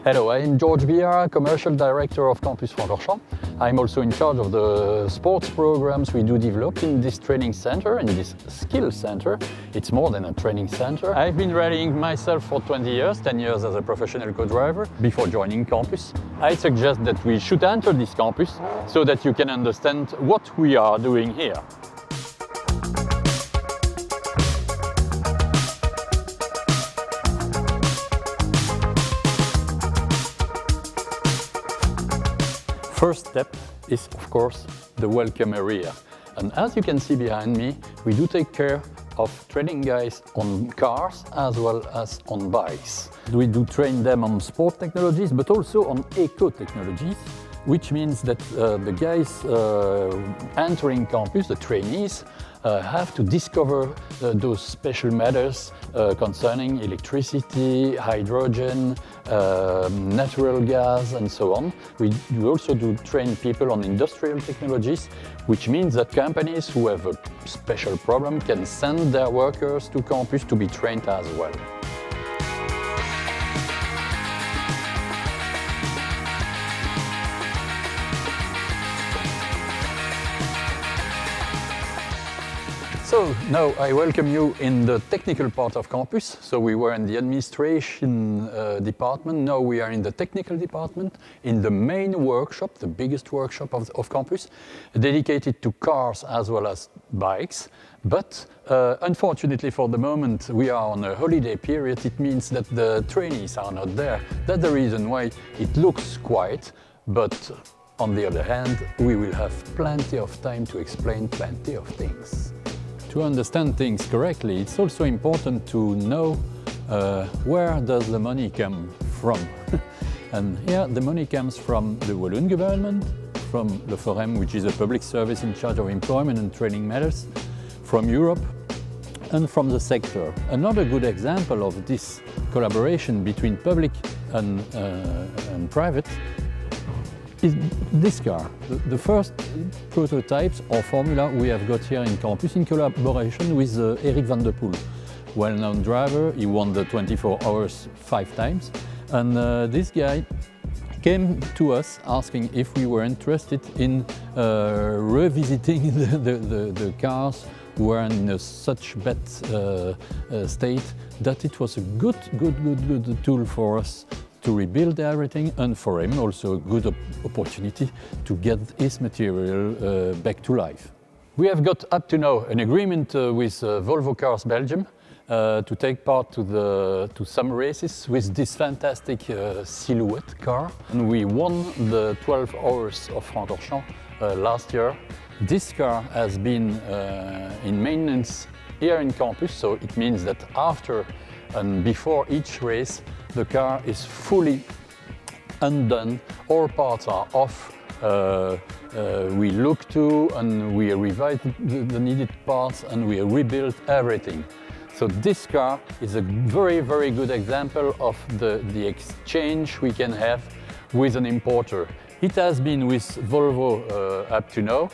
Hello, I'm George Vieira, Commercial Director of Campus Francorchamps. I'm also in charge of the sports programs we do develop in this training center, in this skill center. It's more than a training center. I've been rallying myself for 20 years, 10 years as a professional co-driver before joining campus. I suggest that we should enter this campus so that you can understand what we are doing here. First step is, of course, the welcome area. And as you can see behind me, we do take care of training guys on cars as well as on bikes. We do train them on sport technologies, but also on eco technologies, which means that the guys entering campus, the trainees, have to discover those special matters concerning electricity, hydrogen, natural gas, and so on. We also do train people on industrial technologies, which means that companies who have a special problem can send their workers to campus to be trained as well. So now I welcome you in the technical part of campus. So we were in the administration department, now we are in the technical department, in the main workshop, the biggest workshop of campus, dedicated to cars as well as bikes. But unfortunately for the moment we are on a holiday period. It means that the trainees are not there. That's the reason why it looks quiet, but on the other hand we will have plenty of time to explain plenty of things. To understand things correctly, it's also important to know where does the money come from. And here the money comes from the Walloon government, from the Forum, which is a public service in charge of employment and training matters, from Europe, and from the sector. Another good example of this collaboration between public and private is this car. The first prototypes or formula we have got here in campus in collaboration with Eric van der Poel, well-known driver. He won the 24 hours 5 times. And this guy came to us asking if we were interested in revisiting the cars who were in such bad state that it was a good tool for us to rebuild everything, and for him also a good opportunity to get his material back to life. We have got up to now an agreement with Volvo Cars Belgium to take part to some races with this fantastic silhouette car. And we won the 12 hours of Francorchamps last year. This car has been in maintenance here in campus, so it means that after and before each race the car is fully undone, all parts are off. We look to and we revise the needed parts and we rebuild everything. So this car is a very good example of the exchange we can have with an importer. It has been with Volvo up to now,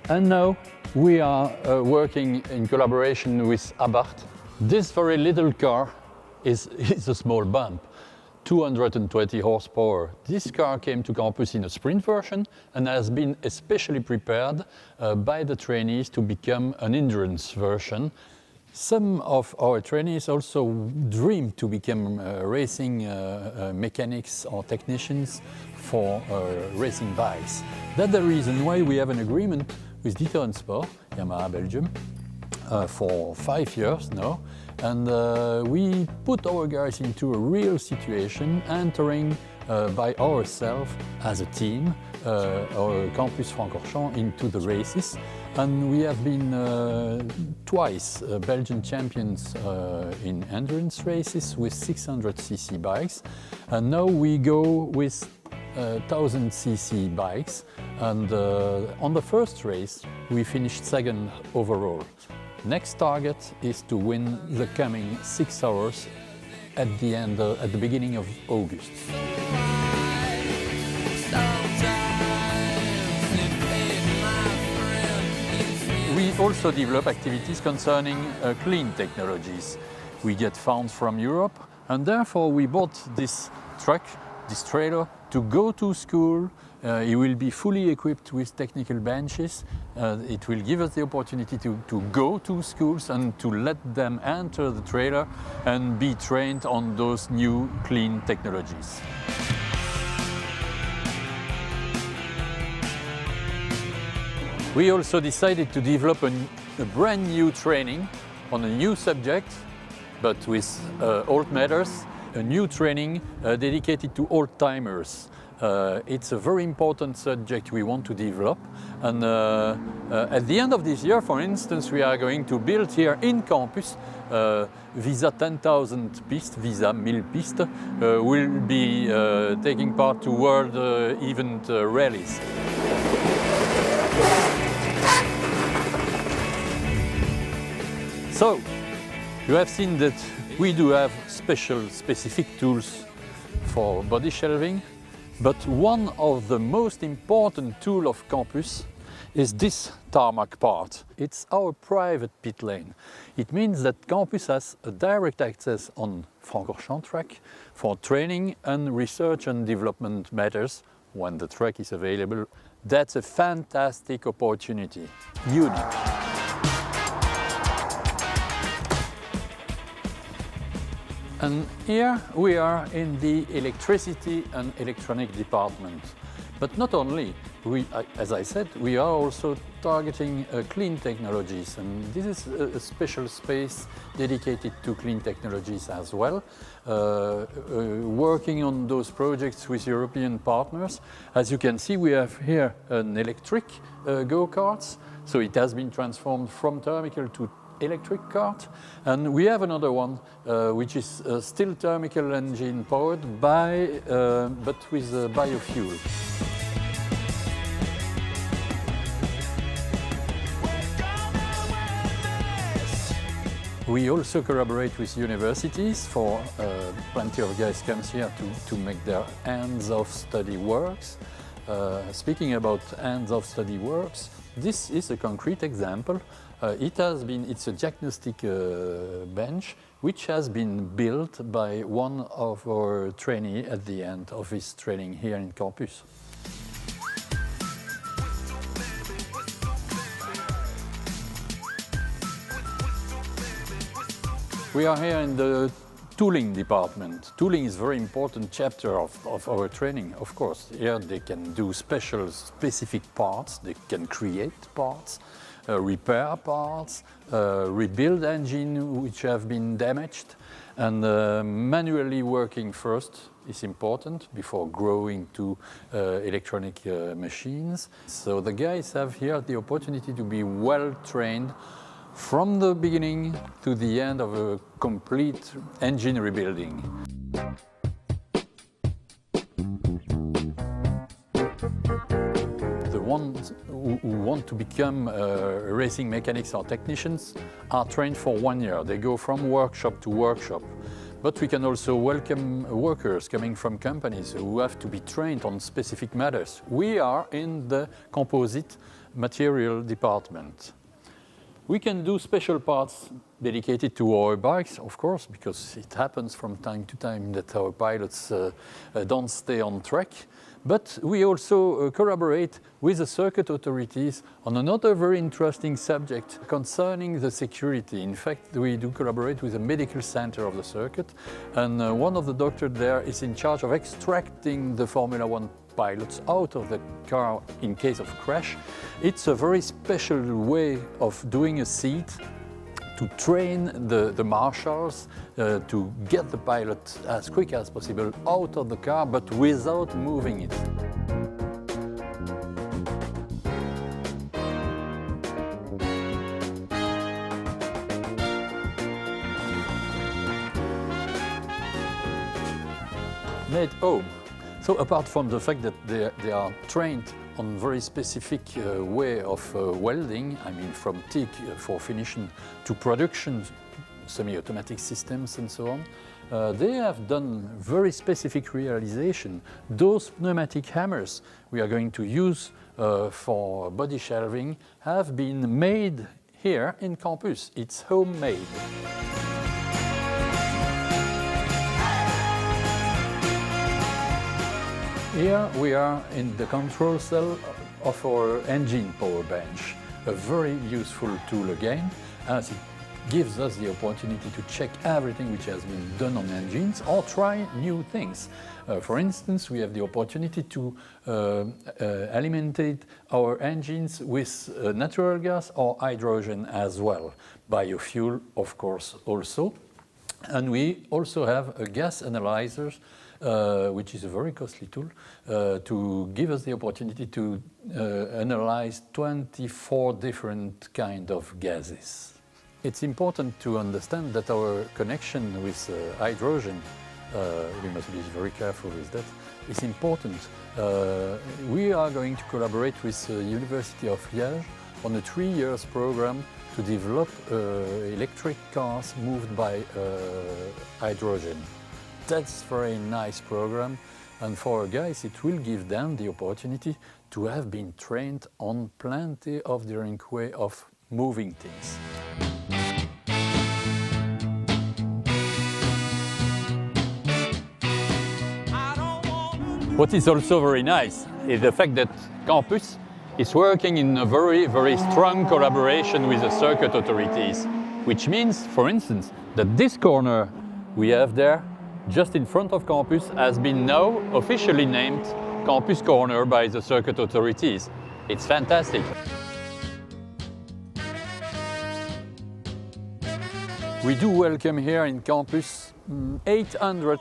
and now we are working in collaboration with Abarth. This very little car is a small bump, 220 horsepower. This car came to campus in a sprint version and has been especially prepared by the trainees to become an endurance version. Some of our trainees also dream to become racing mechanics or technicians for racing bikes. That's the reason why we have an agreement with D'Ieteren Sport, Yamaha Belgium, for 5 years now. And we put our guys into a real situation, entering by ourselves as a team, our Campus Francorchamps, into the races. And we have been twice Belgian champions in endurance races with 600cc bikes. And now we go with 1000cc bikes. And on the first race, we finished second overall. Next target is to win the coming 6 hours at the beginning of August. We also develop activities concerning clean technologies. We get funds from Europe, and therefore we bought this truck this trailer to go to school. He will be fully equipped with technical benches. It will give us the opportunity to go to schools and to let them enter the trailer and be trained on those new clean technologies. We also decided to develop a brand new training on a new subject, but with old matters, a new training dedicated to old-timers. It's a very important subject we want to develop, and at the end of this year, for instance, we are going to build here in campus Visa 10,000 pistes, Visa 1000 pistes, will be taking part to world event rallies. So, you have seen that we do have specific tools for body shelving, but one of the most important tools of campus is this tarmac part. It's our private pit lane. It means that campus has a direct access on Francorchamps track for training and research and development matters when the track is available. That's a fantastic opportunity, unique. And here we are in the electricity and electronic department. But not only, as I said, we are also targeting clean technologies, and this is a special space dedicated to clean technologies as well, working on those projects with European partners. As you can see, we have here an electric go-kart, so it has been transformed from thermical to electric kart, and we have another one which is still thermical engine powered but with biofuel. We also collaborate with universities, for plenty of guys come here to make their hands-off study works. Speaking about hands-off study works, this is a concrete example. It's a diagnostic bench which has been built by one of our trainees at the end of his training here in campus. We are here in the tooling department. Tooling is a very important chapter of our training, of course. Here they can do specific parts, they can create parts, repair parts, rebuild engines which have been damaged, and manually working first is important before growing to electronic machines. So the guys have here the opportunity to be well trained from the beginning to the end of a complete engine rebuilding. The ones who want to become racing mechanics or technicians are trained for 1 year. They go from workshop to workshop. But we can also welcome workers coming from companies who have to be trained on specific matters. We are in the composite material department. We can do special parts dedicated to our bikes, of course, because it happens from time to time that our pilots don't stay on track. But we also collaborate with the circuit authorities on another very interesting subject concerning the security. In fact, we do collaborate with the medical center of the circuit, and one of the doctors there is in charge of extracting the Formula One pilots out of the car in case of crash. It's a very special way of doing a seat to train the marshals to get the pilot as quick as possible out of the car, but without moving it. Made home. So apart from the fact that they are trained on very specific way of welding, I mean from TIG for finishing to production, semi-automatic systems and so on, they have done very specific realization. Those pneumatic hammers we are going to use for body shelving have been made here in campus. It's homemade. Here we are in the control cell of our engine power bench, a very useful tool again, as it gives us the opportunity to check everything which has been done on engines or try new things. For instance, we have the opportunity to alimentate our engines with natural gas or hydrogen as well, biofuel of course also. And we also have a gas analyzer, which is a very costly tool, to give us the opportunity to analyze 24 different kinds of gases. It's important to understand that our connection with hydrogen, we must be very careful with that, is important. We are going to collaborate with the University of Liège on a 3-year program to develop electric cars moved by hydrogen. That's a very nice program, and for our guys it will give them the opportunity to have been trained on plenty of different way of moving things. What is also very nice is the fact that campus is working in a very, very strong collaboration with the circuit authorities, which means, for instance, that this corner we have there, just in front of campus, has been now officially named Campus Corner by the circuit authorities. It's fantastic. We do welcome here in campus 800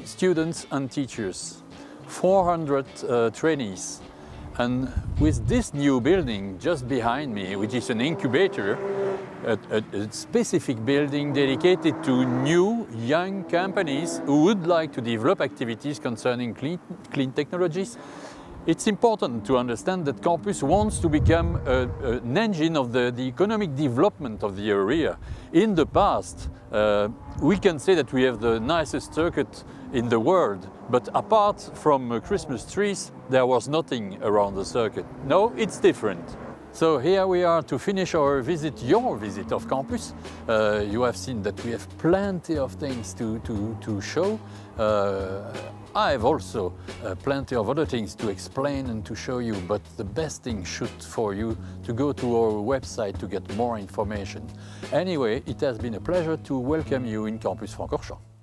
students and teachers, 400 trainees. And with this new building just behind me, which is an incubator, a specific building dedicated to new young companies who would like to develop activities concerning clean technologies, it's important to understand that campus wants to become an engine of the economic development of the area. In the past, we can say that we have the nicest circuit in the world, but apart from Christmas trees, there was nothing around the circuit. No, it's different. So here we are to finish our visit, your visit of campus. You have seen that we have plenty of things to show. I have also plenty of other things to explain and to show you, but the best thing should for you to go to our website to get more information. Anyway, it has been a pleasure to welcome you in Campus Francorchamps.